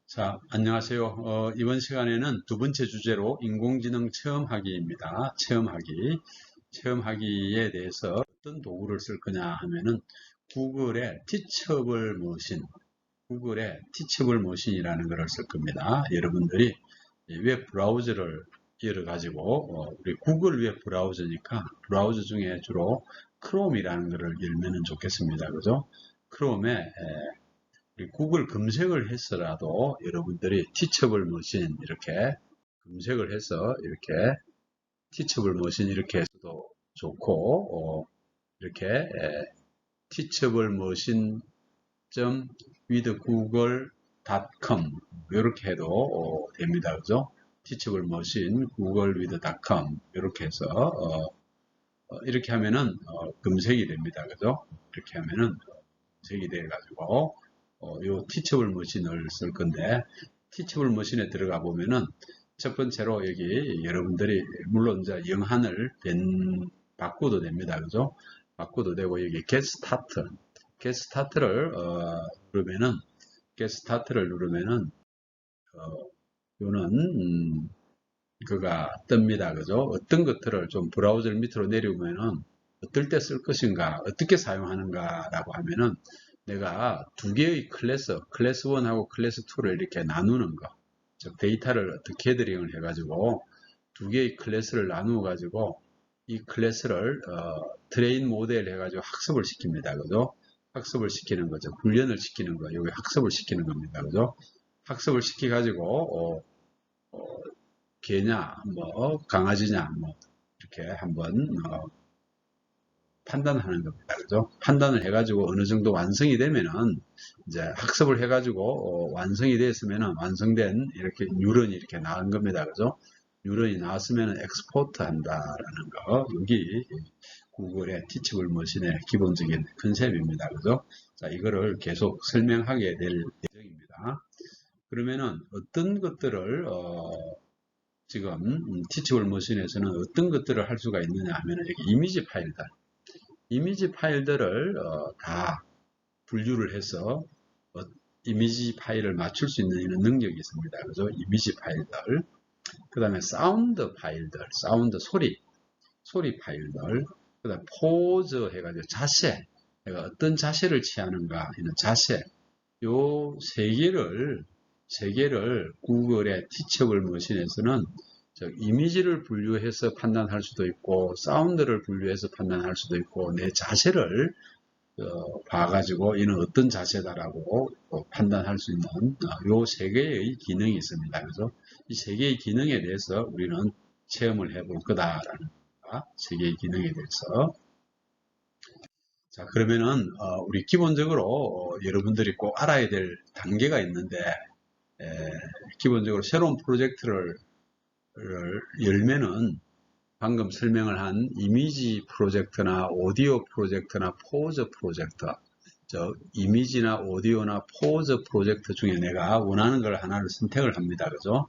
자, 안녕하세요. 이번 시간에는 두 번째 주제로 인공지능 체험하기입니다. 체험하기에 대해서 어떤 도구를 쓸 거냐 하면은 구글의 티처블 머신이라는 것을 쓸 겁니다. 여러분들이 웹 브라우저를 열어가지고, 우리 구글 웹 브라우저니까 브라우저 중에 주로 크롬이라는 것을 열면은 좋겠습니다. 그죠? 크롬에 우리 구글 검색을 해서라도 여러분들이 티처블 머신 이렇게 검색을 해서 이렇게 티처블 머신 이렇게 해서도 좋고 이렇게 티처블 머신 with google.com 이렇게 해도 됩니다. 그죠? 티처블 머신 google with.com 이렇게 해서 이렇게 하면은 검색이 됩니다. 그죠? 이렇게 하면은 검색이 돼 가지고 요 티처블 머신을 쓸 건데, 티처블 머신에 들어가 보면은 첫 번째로 여기 여러분들이 물론 이제 영한을 바꿔도 됩니다. 그죠? 바꿔도 되고, 여기 get start를 누르면은 요는 그가 뜹니다. 그죠? 어떤 것들을 좀 브라우저를 밑으로 내려오면은 어떨 때 쓸 것인가, 어떻게 사용하는가 라고 하면은 내가 두 개의 클래스 1하고 클래스 2를 이렇게 나누는 거, 즉 데이터를 어떻게 헤더링을 해가지고 두 개의 클래스를 나누어 가지고 이 클래스를 트레인 모델 해가지고 학습을 시킵니다. 그죠? 학습을 시키는 거죠. 훈련을 시키는 거, 여기 학습을 시키는 겁니다. 그죠? 학습을 시켜가지고 개냐, 뭐 강아지냐, 뭐 이렇게 한번 판단하는 겁니다. 그죠? 판단을 해가지고 어느 정도 완성이 되면은 이제 학습을 해가지고 완성이 되었으면은 완성된 이렇게 뉴런이 이렇게 나온 겁니다. 그죠? 뉴런이 나왔으면은 엑스포트 한다라는 거, 여기 구글의 티처블 머신의 기본적인 컨셉입니다. 그죠? 자, 이거를 계속 설명하게 될 예정입니다. 그러면은 어떤 것들을 지금 티처블 머신에서는 어떤 것들을 할 수가 있느냐 하면은 여기 이미지 파일들을 다 분류를 해서 이미지 파일을 맞출 수 있는 이런 능력이 있습니다. 그죠? 이미지 파일들. 그 다음에 사운드 파일들, 소리 파일들. 그 다음에 포즈 해가지고 자세, 내가 어떤 자세를 취하는가, 이런 자세. 요 세 개를 구글의 티처블 머신에서는 이미지를 분류해서 판단할 수도 있고, 사운드를 분류해서 판단할 수도 있고, 내 자세를 봐가지고 이는 어떤 자세다라고 판단할 수 있는 요 세 개의 기능이 있습니다. 그래서 이 세 개의 기능에 대해서 우리는 체험을 해볼 거다라는 겁니다. 세 개의 기능에 대해서. 자, 그러면은 우리 기본적으로 여러분들이 꼭 알아야 될 단계가 있는데, 기본적으로 새로운 프로젝트를 열면은 방금 설명을 한 이미지 프로젝트나 오디오 프로젝트나 포즈 프로젝트, 이미지나 오디오나 포즈 프로젝트 중에 내가 원하는 걸 하나를 선택을 합니다. 그죠?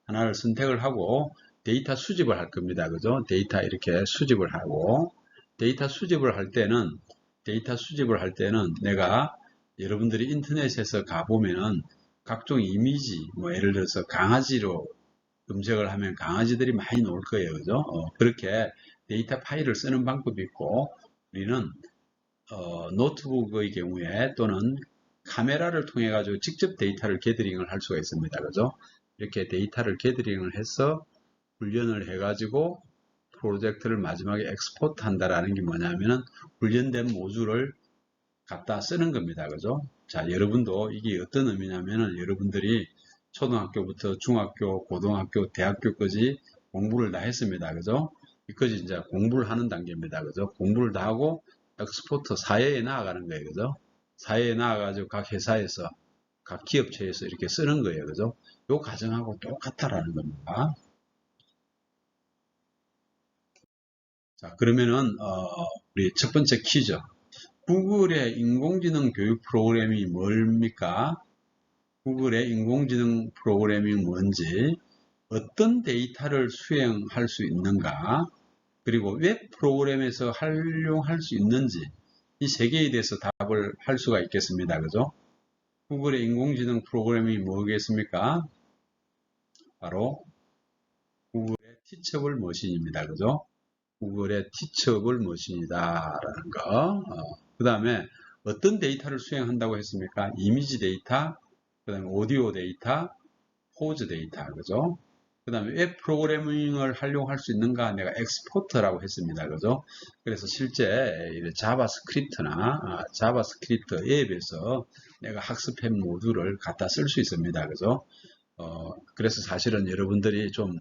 하나를 선택을 하고 데이터 수집을 할 겁니다. 그죠? 데이터 이렇게 수집을 하고, 데이터 수집을 할 때는 내가 여러분들이 인터넷에서 가보면은 각종 이미지, 뭐 예를 들어서 강아지로 검색을 하면 강아지들이 많이 나올 거예요. 그죠? 그렇게 데이터 파일을 쓰는 방법이 있고, 우리는 노트북의 경우에 또는 카메라를 통해 가지고 직접 데이터를 게더링을 할 수가 있습니다. 그죠? 이렇게 데이터를 게더링을 해서 훈련을 해 가지고 프로젝트를 마지막에 엑스포트 한다라는 게 뭐냐면은 훈련된 모듈을 갖다 쓰는 겁니다. 그죠? 자, 여러분도 이게 어떤 의미냐면은 여러분들이 초등학교부터 중학교, 고등학교, 대학교까지 공부를 다 했습니다. 그죠? 이까지 이제 공부를 하는 단계입니다. 그죠? 공부를 다 하고 엑스포트 사회에 나아가는 거예요. 그죠? 사회에 나아가지고 각 회사에서, 각 기업체에서 이렇게 쓰는 거예요. 그죠? 요 과정하고 똑같다라는 겁니다. 자, 그러면은 우리 첫 번째 퀴즈. 구글의 인공지능 교육 프로그램이 뭡니까? 구글의 인공지능 프로그램이 뭔지, 어떤 데이터를 수행할 수 있는가, 그리고 웹 프로그램에서 활용할 수 있는지, 이 세 개에 대해서 답을 할 수가 있겠습니다. 그죠? 구글의 인공지능 프로그램이 뭐겠습니까? 바로 구글의 티처블 머신입니다. 그죠? 구글의 티처블 머신이다라는 거. 그 다음에 어떤 데이터를 수행한다고 했습니까? 이미지 데이터, 그 다음에 오디오 데이터, 포즈 데이터. 그죠? 그 다음에 웹 프로그래밍을 활용할 수 있는가? 내가 엑스포터라고 했습니다. 그죠? 그래서 실제 자바스크립트나 자바스크립트 앱에서 내가 학습한 모듈을 갖다 쓸 수 있습니다. 그죠? 그래서 사실은 여러분들이 좀,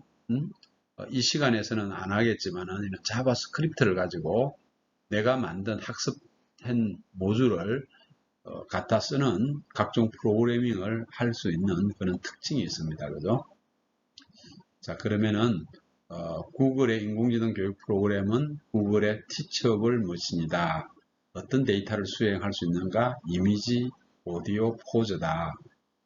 이 시간에서는 안 하겠지만은, 이런 자바스크립트를 가지고 내가 만든 학습한 모듈을 갖다 쓰는 각종 프로그래밍을 할 수 있는 그런 특징이 있습니다. 그죠? 자, 그러면은, 구글의 인공지능 교육 프로그램은 구글의 티처블 머신이다. 어떤 데이터를 수행할 수 있는가? 이미지, 오디오, 포즈다.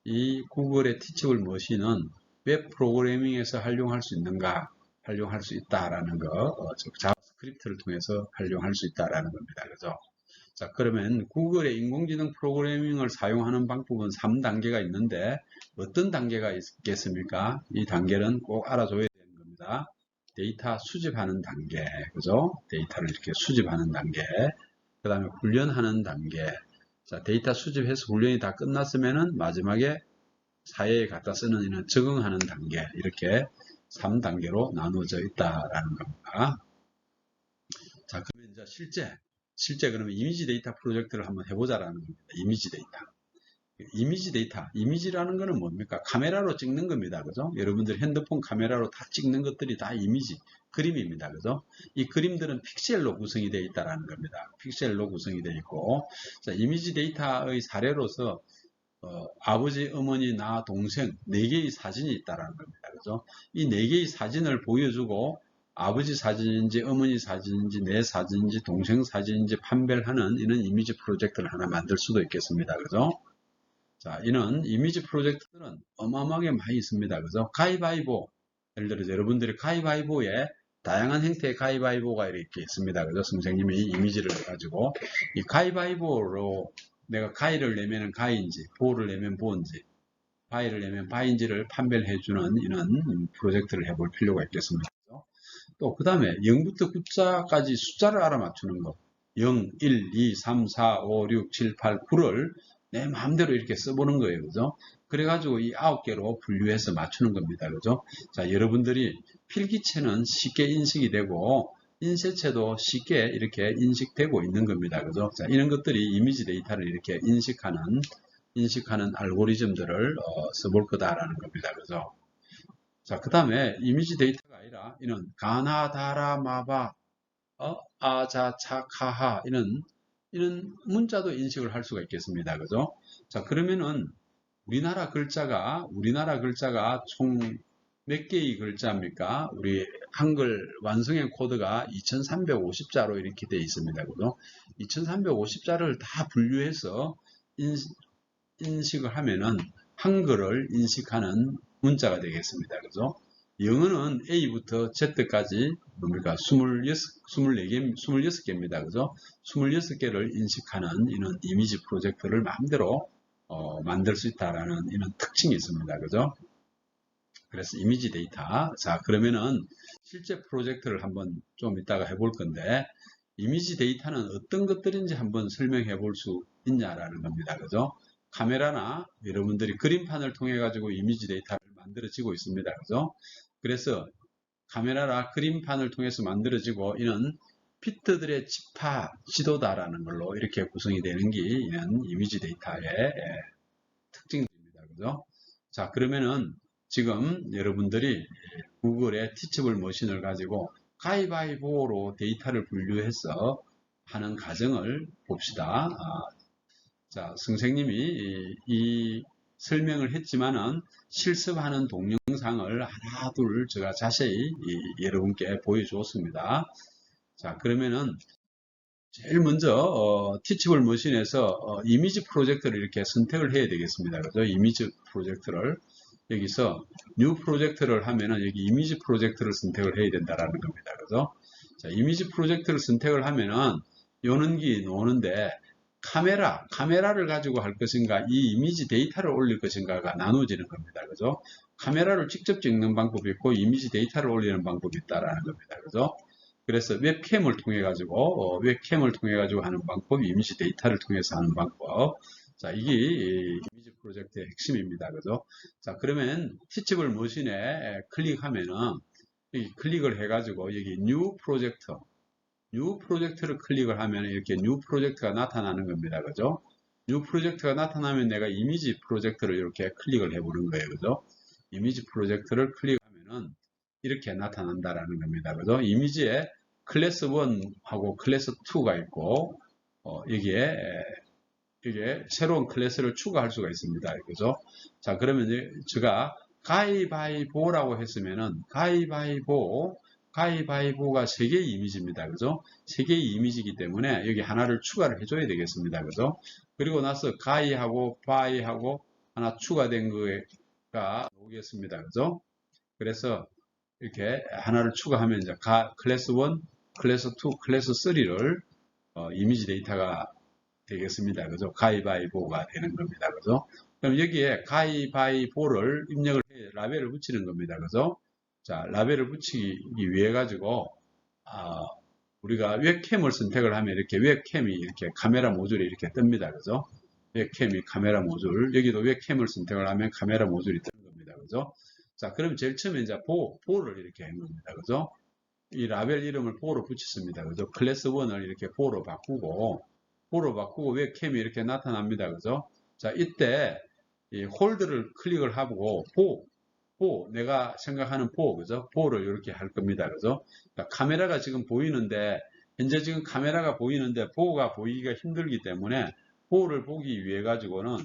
이 구글의 티처블 머신은 웹 프로그래밍에서 활용할 수 있는가? 활용할 수 있다라는 거, 즉 자바스크립트를 통해서 활용할 수 있다라는 겁니다. 그죠? 자, 그러면 구글의 인공지능 프로그래밍을 사용하는 방법은 3단계가 있는데 어떤 단계가 있겠습니까? 이 단계는 꼭 알아줘야 되는 겁니다. 데이터 수집하는 단계, 그죠? 데이터를 이렇게 수집하는 단계, 그 다음에 훈련하는 단계. 자, 데이터 수집해서 훈련이 다 끝났으면은 마지막에 사회에 갖다 쓰는 이는 적응하는 단계, 이렇게 3단계로 나누어져 있다라는 겁니다. 자, 그러면 이제 실제 그러면 이미지 데이터 프로젝트를 한번 해보자라는 겁니다. 이미지 데이터. 이미지 데이터. 이미지라는 거는 뭡니까? 카메라로 찍는 겁니다. 그죠? 여러분들 핸드폰 카메라로 다 찍는 것들이 다 이미지, 그림입니다. 그죠? 이 그림들은 픽셀로 구성이 되어 있다는 겁니다. 픽셀로 구성이 되어 있고, 자, 이미지 데이터의 사례로서 아버지, 어머니, 나, 동생 4개의 사진이 있다는 겁니다. 그죠? 이 4개의 사진을 보여주고 아버지 사진인지 어머니 사진인지 내 사진인지 동생 사진인지 판별하는 이런 이미지 프로젝트를 하나 만들 수도 있겠습니다. 그죠? 자, 이는 이미지 프로젝트들은 어마어마하게 많이 있습니다. 그죠? 가위바위보. 예를 들어서 여러분들이 가위바위보에 다양한 형태의 가위바위보가 이렇게 있습니다. 그죠? 선생님이 이 이미지를 가지고 이 가위바위보로 내가 가위를 내면 가위인지 보를 내면 보인지 바위를 내면 바위인지를 판별해주는 이런 프로젝트를 해볼 필요가 있겠습니다. 또 그 다음에 0부터 9자까지 숫자를 알아맞추는 것 0, 1, 2, 3, 4, 5, 6, 7, 8, 9를 내 마음대로 이렇게 써보는 거예요. 그죠? 그래가지고 이 9개로 분류해서 맞추는 겁니다. 그죠? 자, 여러분들이 필기체는 쉽게 인식이 되고 인쇄체도 쉽게 이렇게 인식되고 있는 겁니다. 그죠? 자, 이런 것들이 이미지 데이터를 이렇게 인식하는 알고리즘들을 써볼 거다라는 겁니다. 그죠? 자, 그 다음에 이미지 데이터가 아니라 이런 가나다라마바, 아자차카하 이런 문자도 인식을 할 수가 있겠습니다. 그죠? 자, 그러면은 우리나라 글자가 총 몇 개의 글자입니까? 우리 한글 완성의 코드가 2350자로 이렇게 되어 있습니다. 그죠? 2350자를 다 분류해서 인식을 하면은 한글을 인식하는 문자가 되겠습니다. 그죠? 영어는 A부터 Z까지 뭡니까? 26개입니다. 그죠? 26개를 인식하는 이런 이미지 프로젝트를 마음대로 만들 수 있다라는 이런 특징이 있습니다. 그죠? 그래서 이미지 데이터. 자, 그러면은 실제 프로젝트를 한번 좀 이따가 해볼 건데, 이미지 데이터는 어떤 것들인지 한번 설명해 볼 수 있냐라는 겁니다. 그죠? 카메라나 여러분들이 그림판을 통해 가지고 이미지 데이터를 만들어지고 있습니다. 그죠? 그래서 카메라나 그림판을 통해서 만들어지고 이는 피트들의 지도다라는 걸로 이렇게 구성이 되는 게 이런 이미지 데이터의 특징입니다. 그죠? 자, 그러면은 지금 여러분들이 구글의 티처블 머신을 가지고 가위바위보로 데이터를 분류해서 하는 과정을 봅시다. 자, 선생님이 이 설명을 했지만은 실습하는 동영상을 하나 둘 제가 자세히 여러분께 보여주었습니다. 자, 그러면은 제일 먼저 티치블 머신에서 이미지 프로젝트를 이렇게 선택을 해야 되겠습니다. 그죠? 이미지 프로젝트를 여기서 뉴 프로젝트를 하면은 여기 이미지 프로젝트를 선택을 해야 된다라는 겁니다. 그죠? 자, 이미지 프로젝트를 선택을 하면은 요는 기 노는데 카메라를 가지고 할 것인가, 이 이미지 데이터를 올릴 것인가가 나눠지는 겁니다. 그죠? 카메라를 직접 찍는 방법이 있고, 이미지 데이터를 올리는 방법이 있다라는 겁니다. 그죠? 그래서 웹캠을 통해 가지고, 하는 방법, 이미지 데이터를 통해서 하는 방법. 자, 이게 이미지 프로젝트의 핵심입니다. 그죠? 자, 그러면 티치블 머신에 클릭하면은, 클릭을 해가지고, 여기 뉴 프로젝트를 클릭을 하면 이렇게 뉴 프로젝트가 나타나는 겁니다. 그죠? 뉴 프로젝트가 나타나면 내가 이미지 프로젝트를 이렇게 클릭을 해보는 거예요. 그죠? 이미지 프로젝트를 클릭하면은 이렇게 나타난다라는 겁니다. 그죠? 이미지에 클래스 1하고 클래스 2가 있고, 여기에 이게 새로운 클래스를 추가할 수가 있습니다. 그죠? 자, 그러면 제가 가위바위보라고 했으면은 가위바위보가 3개의 이미지입니다. 그죠? 3개의 이미지이기 때문에 여기 하나를 추가를 해줘야 되겠습니다. 그죠? 그리고 나서 가위하고 바위하고 하나 추가된 거가 오겠습니다. 그죠? 그래서 이렇게 하나를 추가하면 이제 클래스 1, 클래스 2, 클래스 3를 이미지 데이터가 되겠습니다. 그죠? 가위바위보가 되는 겁니다. 그죠? 그럼 여기에 가위바위보를 입력을 해 라벨을 붙이는 겁니다. 그죠? 자, 라벨을 붙이기 위해 가지고 우리가 웹캠을 선택을 하면 이렇게 웹캠이 이렇게 카메라 모듈이 이렇게 뜹니다. 그죠? 웹캠이 카메라 모듈, 여기도 웹캠을 선택을 하면 카메라 모듈이 뜨는 겁니다. 그죠? 자, 그럼 제일 처음에 이제 보를 이렇게 한 겁니다. 그죠? 이 라벨 이름을 보로 붙였습니다. 그죠? 클래스 1을 이렇게 보로 바꾸고 웹캠이 이렇게 나타납니다. 그죠? 자, 이때 이 홀드를 클릭을 하고 내가 생각하는 그죠? 보를 이렇게 할 겁니다. 그죠? 그러니까 카메라가 지금 보이는데, 현재 지금 카메라가 보이는데 보가 보이기가 힘들기 때문에 보를 보기 위해 가지고는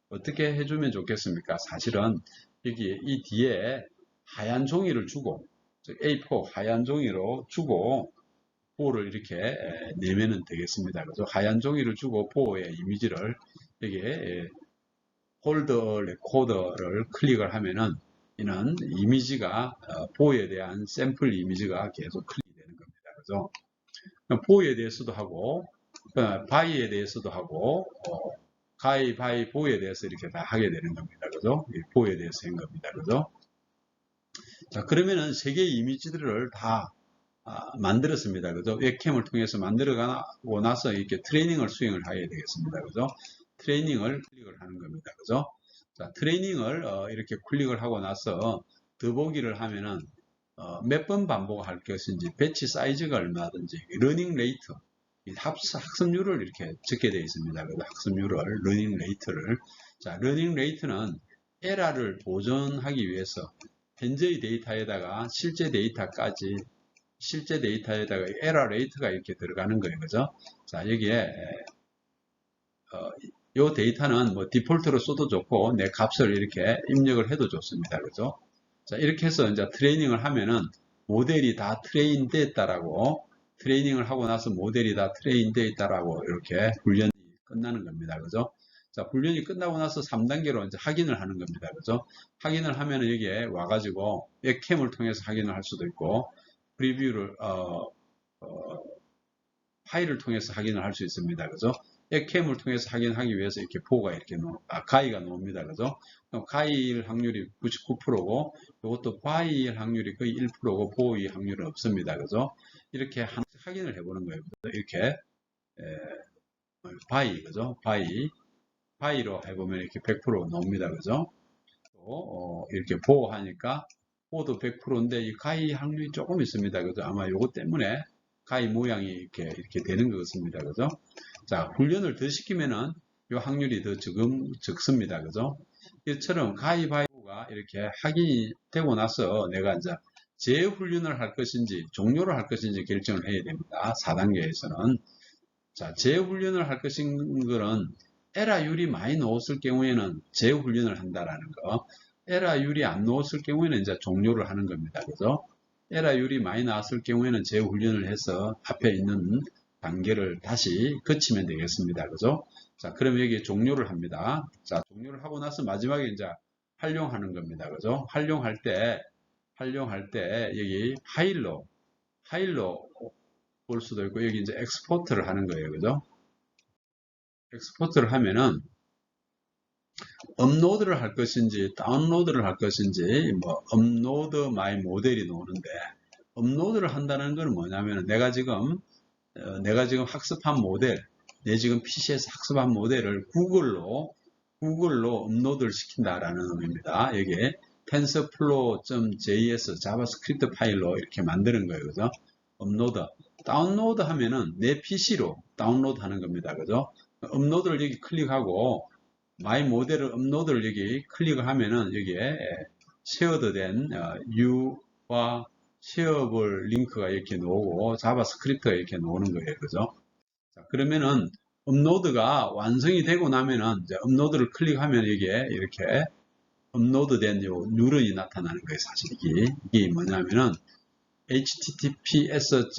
어떻게 해주면 좋겠습니까? 사실은 여기 이 뒤에 하얀 종이를 주고, A4 하얀 종이로 주고 보를 이렇게 내면은 되겠습니다. 그래서 하얀 종이를 주고 보의 이미지를 여기에 홀드 레코더를 클릭을 하면은 이는 이미지가 보에 대한 샘플 이미지가 계속 클릭되는 겁니다. 그래서 보에 대해서도 하고 바이에 대해서도 하고 가위바위보에 대해서 이렇게 다 하게 되는 겁니다. 그죠? 보에 대해서 한 겁니다. 그죠? 자, 그러면은 세 개의 이미지들을 다 만들었습니다. 그죠? 웹캠을 통해서 만들어가고 나서 이렇게 트레이닝을 수행을 해야 되겠습니다. 그죠? 트레이닝을 클릭을 하는 겁니다. 그죠? 자, 트레이닝을 이렇게 클릭을 하고 나서 더보기를 하면은 몇 번 반복할 것인지, 배치 사이즈가 얼마든지, 러닝 레이트, 학습률을 이렇게 적게 되어 있습니다. 그래서 학습률을, 러닝 레이트를. 자, 러닝 레이트는 에러를 보존하기 위해서 현재의 데이터에다가 실제 데이터에다가 에러 레이트가 이렇게 들어가는 거예요. 그죠? 자, 여기에 이 데이터는 뭐 디폴트로 써도 좋고 내 값을 이렇게 입력을 해도 좋습니다. 그죠? 자, 이렇게 해서 이제 트레이닝을 하면은 모델이 다 트레인 됐다라고, 트레이닝을 하고 나서 모델이 다 트레인 됐다라고 이렇게 훈련이 끝나는 겁니다. 그죠? 자, 훈련이 끝나고 나서 3단계로 이제 확인을 하는 겁니다. 그죠? 확인을 하면은 여기에 와가지고 웹캠을 통해서 확인을 할 수도 있고, 프리뷰를, 파일을 통해서 확인을 할 수 있습니다. 그죠? 웹캠을 통해서 확인하기 위해서 이렇게 가이가 나옵니다. 그죠? 가이일 확률이 99%고, 이것도 바이일 확률이 거의 1%고, 보이 확률은 없습니다. 그죠? 이렇게 하나씩 확인을 해보는 거예요. 이렇게, 그죠? 바이로 해보면 이렇게 100% 나옵니다. 그죠? 또, 이렇게 보호하니까, 보도 100%인데, 이 가이 확률이 조금 있습니다. 그죠? 아마 요것 때문에 가이 모양이 이렇게 되는 것 같습니다. 그죠? 자, 훈련을 더 시키면은 요 확률이 더 적습니다. 그죠? 이처럼 가위바위보가 이렇게 확인이 되고 나서 내가 이제 재훈련을 할 것인지 종료를 할 것인지 결정을 해야 됩니다. 4단계에서는. 자, 재훈련을 할 것인 거는 에러율이 많이 나왔을 경우에는 재훈련을 한다라는 거. 에러율이 안 나왔을 경우에는 이제 종료를 하는 겁니다. 그죠? 에러율이 많이 나왔을 경우에는 재훈련을 해서 앞에 있는 단계를 다시 거치면 되겠습니다. 그죠? 자, 그럼 여기 종료를 합니다. 자, 종료를 하고 나서 마지막에 이제 활용하는 겁니다. 그죠? 활용할 때 여기 파일로 볼 수도 있고, 여기 이제 엑스포트를 하는 거예요. 그죠? 엑스포트를 하면은 업로드를 할 것인지 다운로드를 할 것인지 뭐 업로드 마이 모델이 나오는데, 업로드를 한다는 건 뭐냐면 내가 지금 학습한 모델, 내 지금 PC에서 학습한 모델을 구글로 업로드를 시킨다라는 의미입니다. 여기에 tensorflow.js 자바스크립트 파일로 이렇게 만드는 거예요. 그죠? 업로드. 다운로드 하면은 내 PC로 다운로드 하는 겁니다. 그죠? 업로드를 여기 클릭하고 마이 모델을 업로드를 여기 클릭을 하면은 여기에 쉐어드된 U와 쉐어볼 링크가 이렇게 나오고 자바스크립트가 이렇게 나오는 거예요. 그죠? 자, 그러면은 업로드가 완성이 되고 나면은 이제 업로드를 클릭하면 여기에 이렇게 업로드된 요 뉴런이 나타나는 거예요. 사실 이게 뭐냐면은 https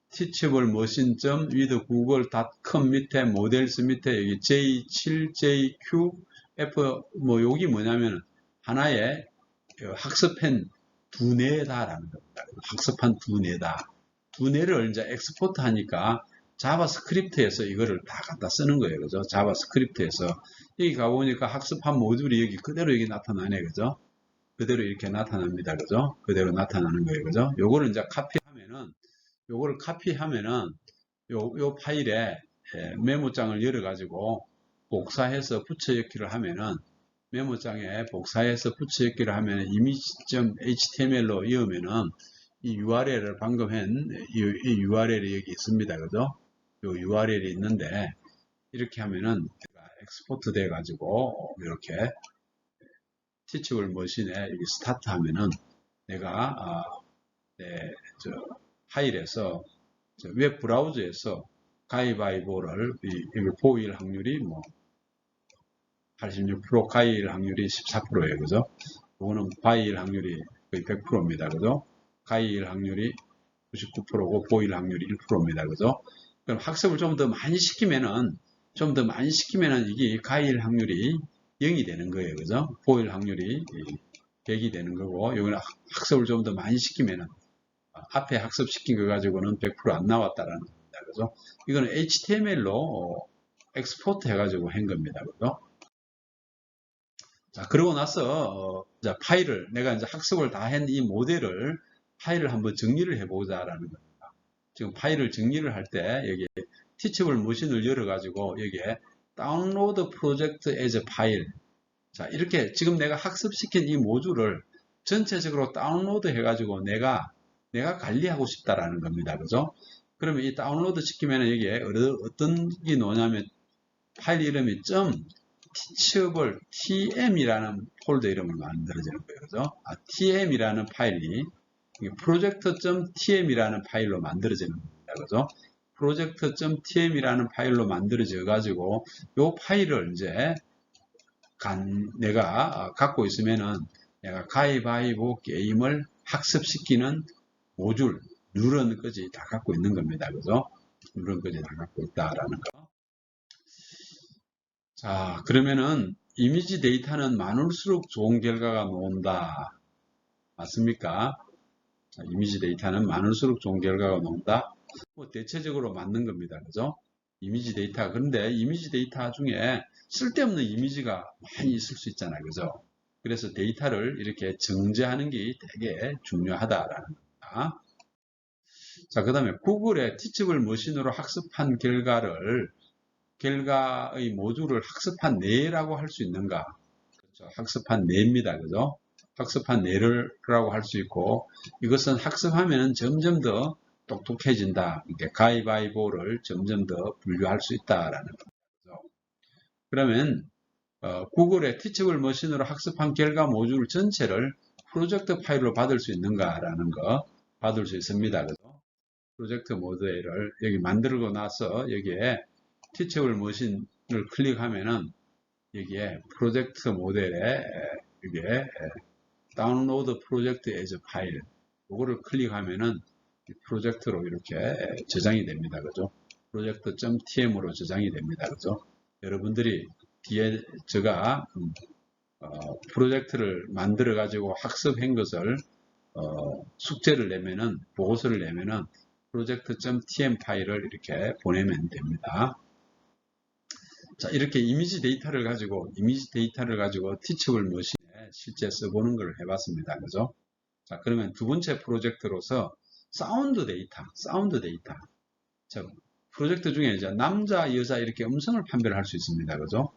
teachablemachine.with.google.com 밑에 모델스 밑에 여기 J7JQF 여기 뭐냐면 하나의 학습한 두뇌다라는 겁니다. 학습한 두뇌다. 두뇌를 이제 엑스포트 하니까 자바스크립트에서 이거를 다 갖다 쓰는 거예요. 그죠? 자바스크립트에서 여기 가보니까 학습한 모듈이 여기 그대로 여기 나타나네. 그죠? 그대로 이렇게 나타납니다. 그죠? 그대로 나타나는 거예요. 그죠? 요거를 이제 카피하면은 요 파일에 메모장을 열어가지고 복사해서 붙여넣기를 하면은 메모장에 복사해서 붙여넣기를 하면 image.html로 이으면은 이 URL을 방금 이 URL이 여기 있습니다. 그죠? 요 URL이 있는데 이렇게 하면은 엑스포트 돼 가지고 이렇게 티치블 머신에 여기 스타트 하면은 내가 파일에서 웹 브라우저에서 가위바위보를 여기 보일 확률이 86%, 가위일 확률이 14%예요. 그죠? 이거는 바이일 확률이 거의 100%입니다. 그죠? 가위일 확률이 99%고 보일 확률이 1%입니다. 그죠? 그럼 학습을 좀 더 많이 시키면은 이게 가위일 확률이 0이 되는 거예요. 그죠? 보일 확률이 100이 되는 거고, 여기는 학습을 좀 더 많이 시키면은 앞에 학습시킨 거 가지고는 100% 안 나왔다라는 겁니다. 그죠? 이거는 HTML로 엑스포트 해가지고 한 겁니다. 그죠? 자, 그러고 나서 파일을 내가 이제 학습을 다 한 이 모델을 파일을 한번 정리를 해보자라는 겁니다. 지금 파일을 정리를 할 때 여기 티치블 머신을 열어가지고 여기에 다운로드 프로젝트 as 파일. 자, 이렇게 지금 내가 학습시킨 이 모듈을 전체적으로 다운로드 해가지고 내가 관리하고 싶다라는 겁니다. 그죠? 그러면 이 다운로드 시키면 여기에 어떤 게 나오냐면 파일 이름이 teachable tm이라는 폴더 이름을 만들어지는 거예요. 그죠? tm이라는 파일이 project.tm이라는 파일로 만들어지는 겁니다. 그죠? project.tm이라는 파일로 만들어져 가지고 이 파일을 이제 내가 갖고 있으면은 내가 가위바위보 게임을 학습시키는 모듈, 뉴런까지 다 갖고 있는 겁니다. 그죠? 뉴런까지 다 갖고 있다라는 거. 자, 그러면은 이미지 데이터는 많을수록 좋은 결과가 나온다. 맞습니까? 자, 이미지 데이터는 많을수록 좋은 결과가 나온다. 대체적으로 맞는 겁니다. 그죠? 이미지 데이터. 그런데 이미지 데이터 중에 쓸데없는 이미지가 많이 있을 수 있잖아요. 그죠? 그래서 데이터를 이렇게 정제하는 게 되게 중요하다라는 겁니다. 자, 그 다음에 구글의 티치블 머신으로 학습한 결과의 모듈을 학습한 뇌라고 할 수 있는가? 그렇죠. 학습한 뇌입니다. 그죠? 학습한 뇌라고 할 수 있고, 이것은 학습하면 점점 더 똑똑해진다. 이렇게 가위바위보를 점점 더 분류할 수 있다라는 거죠. 그러면 구글의 티치블 머신으로 학습한 결과 모듈 전체를 프로젝트 파일로 받을 수 있는가라는 거 받을 수 있습니다. 그죠? 프로젝트 모델을 여기 만들고 나서 여기에 티치블 머신을 클릭하면은 여기에 프로젝트 모델에 여기에 다운로드 프로젝트 에즈 파일 이거를 클릭하면은 프로젝트로 이렇게 저장이 됩니다. 그죠? 프로젝트.tm으로 저장이 됩니다. 그죠? 여러분들이 뒤에 제가 프로젝트를 만들어 가지고 학습한 것을 숙제를 내면은 보고서를 내면은 project.tm 파일을 이렇게 보내면 됩니다. 자, 이렇게 이미지 데이터를 가지고 티치블 머신에 실제 써보는 걸 해봤습니다. 그죠? 자, 그러면 두 번째 프로젝트로서 사운드 데이터. 자, 프로젝트 중에 이제 남자, 여자 이렇게 음성을 판별할 수 있습니다. 그죠?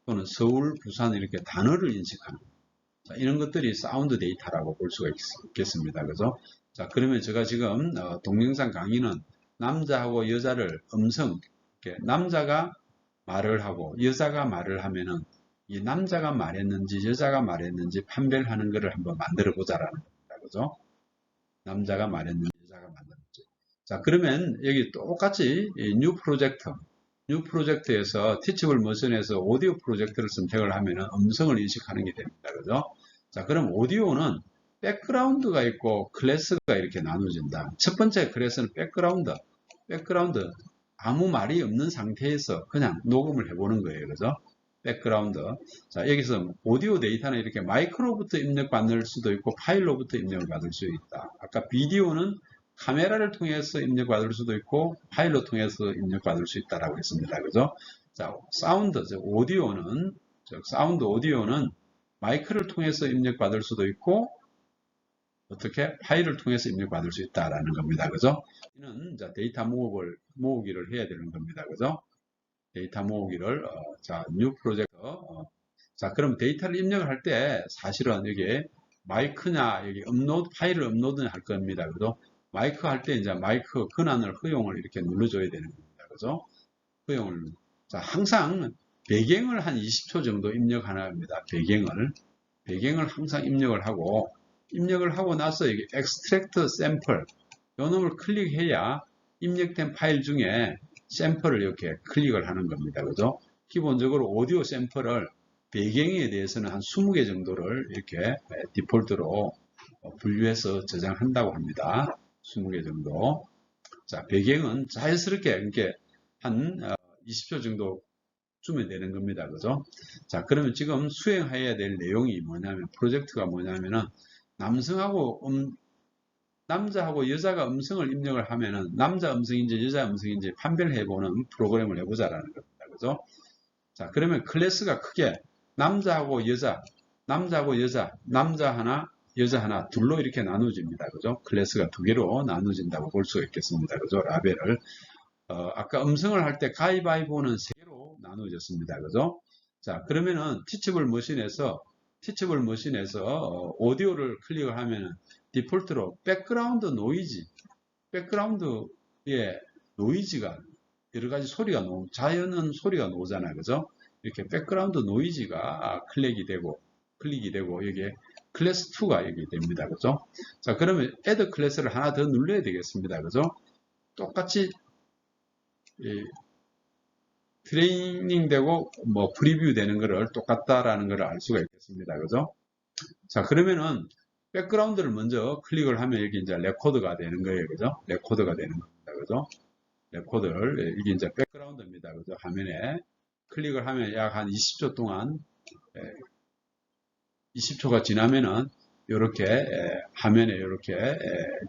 또는 서울, 부산 이렇게 단어를 인식하는. 자, 이런 것들이 사운드 데이터라고 볼 수가 있겠습니다. 그죠? 자, 그러면 제가 지금 동영상 강의는 남자하고 여자를 음성, 이렇게 남자가 말을 하고 여자가 말을 하면은 이 남자가 말했는지 여자가 말했는지 판별하는 것을 한번 만들어 보자라는 겁니다. 그죠? 남자가 말했는지 여자가 말했는지. 자, 그러면 여기 똑같이 뉴 프로젝트에서 티치블 머신에서 오디오 프로젝트를 선택을 하면은 음성을 인식하는 게 됩니다. 그죠? 자, 그럼 오디오는 백그라운드가 있고 클래스가 이렇게 나눠진다. 첫 번째 클래스는 백그라운드. 아무 말이 없는 상태에서 그냥 녹음을 해보는 거예요. 그죠? 백그라운드. 자, 여기서 오디오 데이터는 이렇게 마이크로부터 입력받을 수도 있고 파일로부터 입력을 받을 수 있다. 아까 비디오는 카메라를 통해서 입력받을 수도 있고 파일로 통해서 입력받을 수 있다라고 했습니다. 그죠? 자, 사운드, 사운드 오디오는 마이크를 통해서 입력받을 수도 있고 어떻게 파일을 통해서 입력받을 수 있다라는 겁니다. 그죠? 이는 데이터 모으기를 해야 되는 겁니다. 그죠? 데이터 모으기를 자, 뉴 프로젝트 자, 그럼 데이터를 입력을 할 때 사실은 여기 마이크냐 여기 파일을 업로드냐 할 겁니다. 그죠? 마이크 할 때 이제 마이크 권한을 허용을 이렇게 눌러줘야 되는 겁니다. 그죠? 허용을. 자, 항상 배경을 한 20초 정도 입력하나 합니다. 배경을 항상 입력을 하고 나서 여기 extract sample 요 놈을 클릭해야 입력된 파일 중에 샘플을 이렇게 클릭을 하는 겁니다. 그죠? 기본적으로 오디오 샘플을 배경에 대해서는 한 20개 정도를 이렇게 디폴트로 분류해서 저장한다고 합니다. 20개 정도. 자, 배경은 자연스럽게 이렇게 한 20초 정도 주면 되는 겁니다. 그죠? 자, 그러면 지금 수행해야 될 내용이 뭐냐면, 프로젝트가 뭐냐면은, 남자하고 여자가 음성을 입력을 하면은, 남자 음성인지 여자 음성인지 판별해보는 프로그램을 해보자라는 겁니다. 그죠? 자, 그러면 클래스가 크게, 남자하고 여자, 남자 하나, 여자 하나, 둘로 이렇게 나눠집니다. 그죠? 클래스가 두 개로 나눠진다고 볼 수가 있겠습니다. 그죠? 라벨을. 아까 음성을 할 때 가위바위보는 세 개로 나눠졌습니다. 그죠? 자, 그러면은 티치블 머신에서 오디오를 클릭을 하면은 디폴트로 백그라운드에 노이즈가 여러 가지 소리가 자연은 소리가 나오잖아요. 그죠? 이렇게 백그라운드 노이즈가 클릭이 되고 여기에 클래스 2가 여기 됩니다. 그죠? 자, 그러면 add 클래스를 하나 더 눌러야 되겠습니다. 그죠? 똑같이 트레이닝 되고 뭐 프리뷰 되는 거를 똑같다라는 걸 알 수가 있겠습니다. 그죠? 자, 그러면은 백그라운드를 먼저 클릭을 하면 여기 이제 레코드가 되는 거예요. 그죠? 레코드가 되는 겁니다. 그죠? 레코드를 이게 이제 백그라운드입니다. 그죠? 화면에 클릭을 하면 약 한 20초 동안 20초가 지나면은 이렇게 화면에 이렇게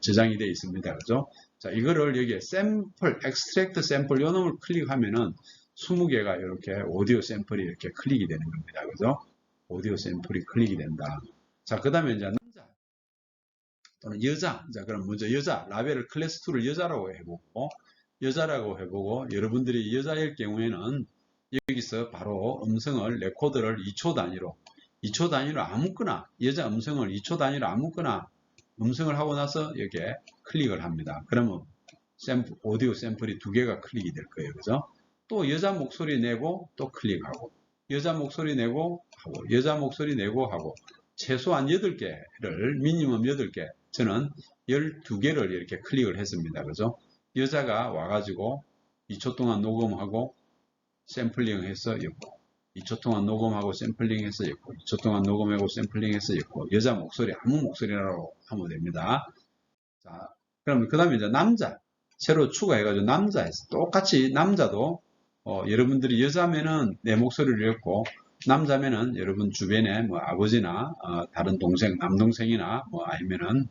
저장이 되어 있습니다. 그죠? 자, 이거를 여기에 샘플, 엑스트랙트 샘플 요 놈을 클릭하면은 20개가 이렇게 오디오 샘플이 이렇게 클릭이 되는 겁니다. 그죠? 오디오 샘플이 클릭이 된다. 자, 그 다음에 이제 남자 또는 여자. 자, 그럼 먼저 여자, 라벨을 클래스 2를 여자라고 해보고, 여러분들이 여자일 경우에는 여기서 바로 음성을, 레코드를 2초 단위로 아무거나, 여자 음성을 2초 단위로 아무거나 음성을 하고 나서 여기에 클릭을 합니다. 그러면 오디오 샘플이 두 개가 클릭이 될 거예요. 그죠? 또 여자 목소리 내고 또 클릭하고, 여자 목소리 내고 하고, 최소한 8개를, 미니멈 8개, 저는 12개를 이렇게 클릭을 했습니다. 그죠? 여자가 와가지고 2초 동안 녹음하고 샘플링해서 엮고, 2초 동안 녹음하고 샘플링해서 엮고, 2초 동안 녹음하고 샘플링해서 엮고, 여자 목소리, 아무 목소리라고 하면 됩니다. 자, 그럼 그 다음에 이제 남자, 새로 추가해가지고 남자에서 똑같이 남자도 여러분들이 여자면은 내 목소리를 엮고, 남자면은 여러분 주변에 뭐 아버지나 다른 동생, 남동생이나 뭐 아니면은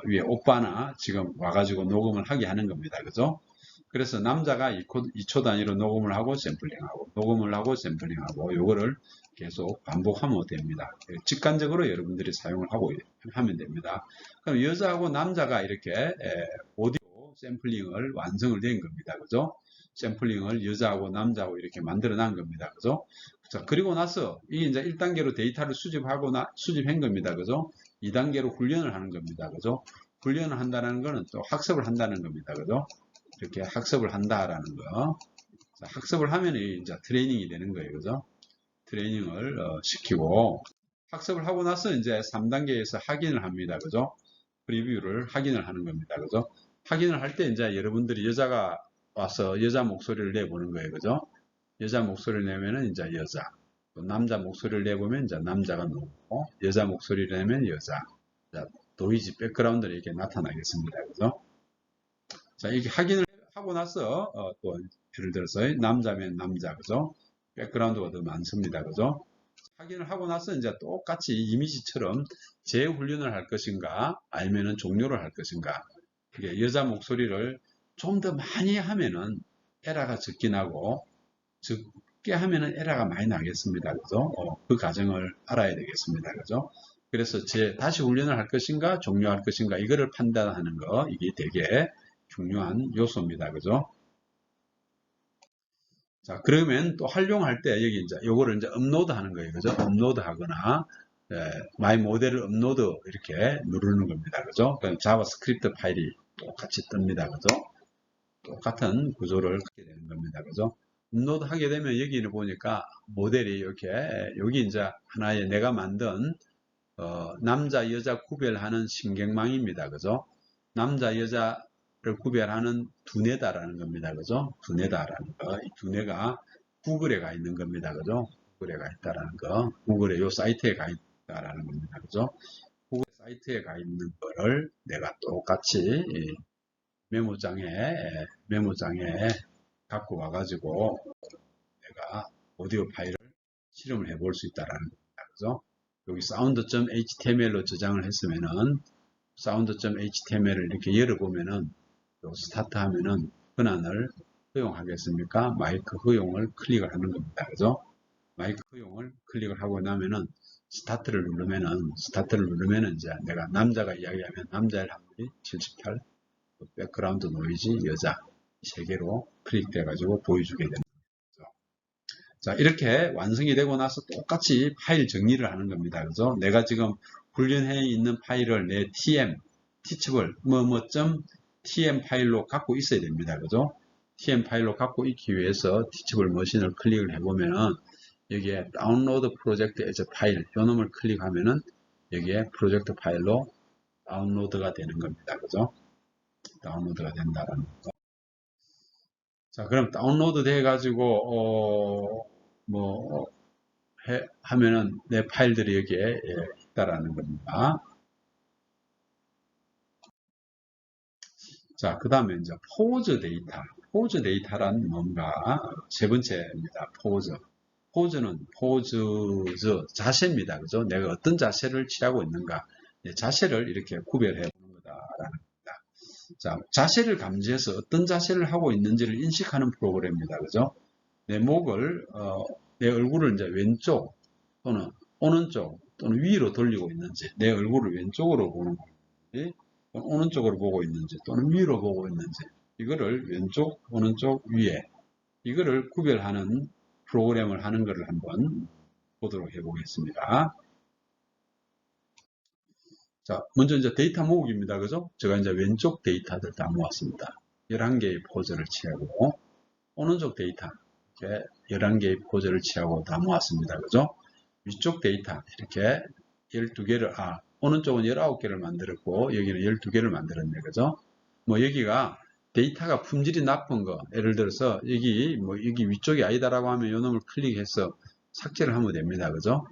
위에 오빠나 지금 와가지고 녹음을 하게 하는 겁니다. 그죠? 그래서 남자가 2초 단위로 녹음을 하고 샘플링하고 녹음을 하고 샘플링하고 요거를 계속 반복하면 됩니다. 직관적으로 여러분들이 사용을 하면 됩니다. 그럼 여자하고 남자가 이렇게 오디오 샘플링을 완성을 된 겁니다. 그죠? 샘플링을 여자하고 남자하고 이렇게 만들어 난 겁니다. 그죠? 자, 그리고 나서 이게 이제 1단계로 데이터를 수집한 겁니다. 그죠? 2단계로 훈련을 하는 겁니다. 그죠? 훈련을 한다는 거는 또 학습을 한다는 겁니다. 그죠? 이렇게 학습을 한다라는 거. 자, 학습을 하면 이제 트레이닝이 되는 거예요. 그죠? 트레이닝을 시키고 학습을 하고 나서 이제 3단계에서 확인을 합니다. 그죠? 프리뷰를 확인을 하는 겁니다. 그죠? 확인을 할 때 이제 여러분들이 여자가 와서 여자 목소리를 내보는 거예요. 그죠? 여자 목소리를 내면은 이제 여자. 또 남자 목소리를 내보면 이제 남자가 나오고 여자 목소리를 내면 여자. 자, 노이즈 백그라운드로 이렇게 나타나겠습니다. 그죠? 자, 이렇게 확인을 하고 나서 또 예를 들어서 남자면 남자, 그죠? 백그라운드가 더 많습니다. 그죠? 확인을 하고 나서 이제 똑같이 이미지처럼 재훈련을 할 것인가 아니면은 종료를 할 것인가. 그게 여자 목소리를 좀 더 많이 하면은 에러가 적긴 하고 적게 하면은 에러가 많이 나겠습니다. 그죠? 그 과정을 알아야 되겠습니다. 그죠? 그래서 다시 훈련을 할 것인가 종료할 것인가 이거를 판단하는 거 이게 되게 중요한 요소입니다. 그죠? 자, 그러면 또 활용할 때 여기 이제 요거를 이제 업로드 하는 거예요. 그죠? 업로드 하거나 마이 모델을 업로드 이렇게 누르는 겁니다. 그죠? 그럼 자바스크립트 파일이 똑같이 뜹니다. 그죠? 똑같은 구조를 갖게 되는 겁니다. 그죠? 업로드 하게 되면 여기를 보니까 모델이 이렇게 여기 이제 하나의 내가 만든 남자 여자 구별하는 신경망입니다. 그죠? 남자 여자를 구별하는 두뇌다라는 겁니다. 그죠? 두뇌다라는 거. 이 두뇌가 구글에 가 있는 겁니다. 그죠? 구글에 가 있다라는 거. 구글의 요 사이트에 가 있다라는 겁니다. 그죠? 구글 사이트에 가 있는 거를 내가 똑같이 메모장에 갖고 와가지고 내가 오디오 파일을 실험을 해볼 수 있다라는 겁니다. 그죠? 여기 sound.html로 저장을 했으면은 sound.html을 이렇게 열어보면은 스타트 하면은 권한을 허용하겠습니까? 마이크 허용을 클릭을 하는 겁니다. 그죠? 마이크 허용을 클릭을 하고 나면은 스타트를 누르면은 이제 내가 남자가 이야기하면 남자의 확률이 78, 백그라운드 노이즈 여자 3개로 클릭돼 가지고 보여주게 됩니다. 자, 이렇게 완성이 되고 나서 똑같이 파일 정리를 하는 겁니다. 그죠? 내가 지금 훈련해 있는 파일을 내 tm, teachable, tm 파일로 갖고 있어야 됩니다. 그죠? tm 파일로 갖고 있기 위해서 teachable 머신을 클릭을 해보면은 여기에 다운로드 프로젝트 에즈 파일, 요 놈을 클릭하면은 여기에 프로젝트 파일로 다운로드가 되는 겁니다. 그죠? 다운로드가 된다라는 거. 자, 그럼 다운로드 돼가지고, 하면은 내 파일들이 여기에 있다라는 겁니다. 자, 그 다음에 이제 포즈 데이터. 포즈 데이터란 뭔가? 세 번째입니다. 포즈는 자세입니다. 그죠? 내가 어떤 자세를 취하고 있는가. 자세를 이렇게 구별해 보는 거다라는 겁니다. 자, 자세를 감지해서 어떤 자세를 하고 있는지를 인식하는 프로그램입니다. 그죠? 내 얼굴을 이제 왼쪽 또는 오른쪽 또는 위로 돌리고 있는지, 내 얼굴을 왼쪽으로 보는 건지, 오른쪽으로 보고 있는지, 또는 위로 보고 있는지, 이거를 왼쪽, 오른쪽, 위에, 이거를 구별하는 프로그램을 하는 것을 한번 보도록 해보겠습니다. 자, 먼저 이제 데이터 모으기입니다. 그죠? 제가 이제 왼쪽 데이터들 다 모았습니다. 11개의 포즈를 취하고, 오른쪽 데이터, 이렇게 11개의 포즈를 취하고 다 모았습니다. 그죠? 위쪽 데이터, 이렇게 12개를, 오른쪽은 19개를 만들었고, 여기는 12개를 만들었네. 그죠? 여기가 데이터가 품질이 나쁜 거, 예를 들어서 여기 위쪽이 아니다라고 하면 이 놈을 클릭해서 삭제를 하면 됩니다. 그죠?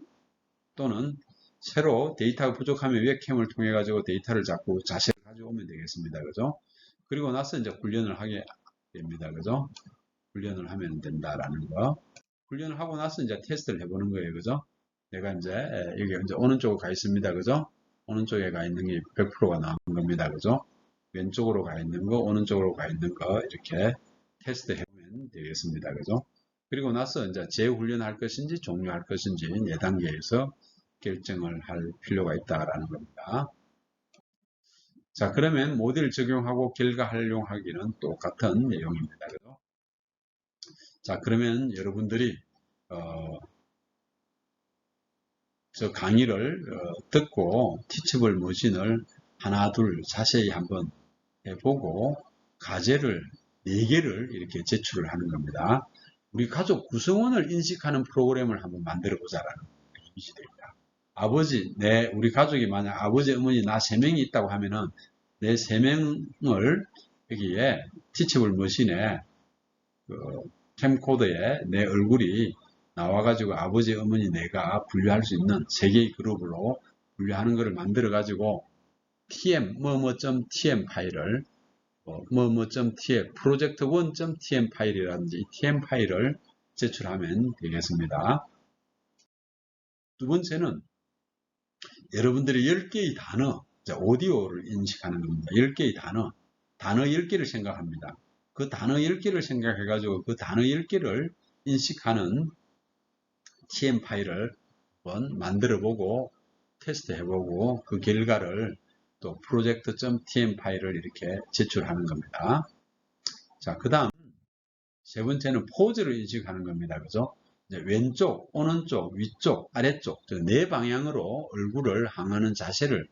또는 새로 데이터가 부족하면 웹캠을 통해 가지고 데이터를 자꾸 자세를 가져오면 되겠습니다. 그죠? 그리고 나서 이제 훈련을 하게 됩니다. 그죠? 훈련을 하면 된다라는 거. 훈련을 하고 나서 이제 테스트를 해보는 거예요. 그죠? 내가 이제 여기 이제 오른쪽으로 가 있습니다. 그죠? 오른쪽에 가 있는 게 100%가 나온 겁니다. 그죠? 왼쪽으로 가 있는 거, 오른쪽으로 가 있는 거 이렇게 테스트 해보면 되겠습니다. 그죠? 그리고 나서 이제 재훈련할 것인지 종료할 것인지 4단계에서 결정을 할 필요가 있다라는 겁니다. 자, 그러면 모델 적용하고 결과 활용하기는 똑같은 내용입니다. 그죠? 자, 그러면 여러분들이 저 강의를 듣고 티치블 머신을 하나 둘 자세히 한번 해보고 과제를 4개를 이렇게 제출을 하는 겁니다. 우리 가족 구성원을 인식하는 프로그램을 한번 만들어 보자라는 이미지 됩니다. 우리 가족이 만약 아버지, 어머니, 나 3명이 있다고 하면은 내 3명을 여기에 티치블 머신에 캠코더에 내 얼굴이 나와가지고 아버지, 어머니, 내가 분류할 수 있는 3개의 그룹으로 분류하는 것을 만들어가지고 tm, 뭐뭐.tm 파일을 뭐뭐.tm, project1.tm 파일이라든지 tm 파일을 제출하면 되겠습니다. 두 번째는 여러분들이 10개의 단어, 오디오를 인식하는 겁니다. 10개의 단어 10개를 생각합니다. 그 단어 10개를 생각해가지고 그 단어 10개를 인식하는 tm 파일을 한번 만들어보고 테스트해보고 그 결과를 또 project.tm 파일을 이렇게 제출하는 겁니다. 자, 그 다음 세 번째는 포즈를 인식하는 겁니다. 그죠? 왼쪽, 오른쪽, 위쪽, 아래쪽 네 방향으로 얼굴을 향하는 자세를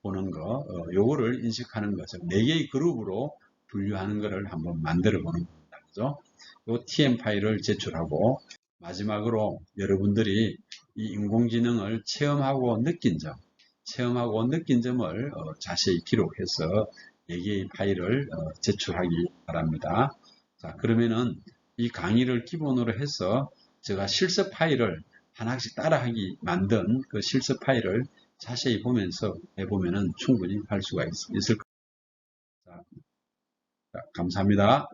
보는 거, 요거를 인식하는 거죠. 4개의 그룹으로 분류하는 것을 한번 만들어 보는 겁니다. 그죠? 요 TM 파일을 제출하고 마지막으로 여러분들이 이 인공지능을 체험하고 느낀 점을 자세히 기록해서 4개의 파일을 제출하기 바랍니다. 자, 그러면은 이 강의를 기본으로 해서 제가 실습 파일을 하나씩 따라하기 만든 그 실습 파일을 자세히 보면서 해보면은 충분히 할 수가 있을 겁니다. 자, 감사합니다.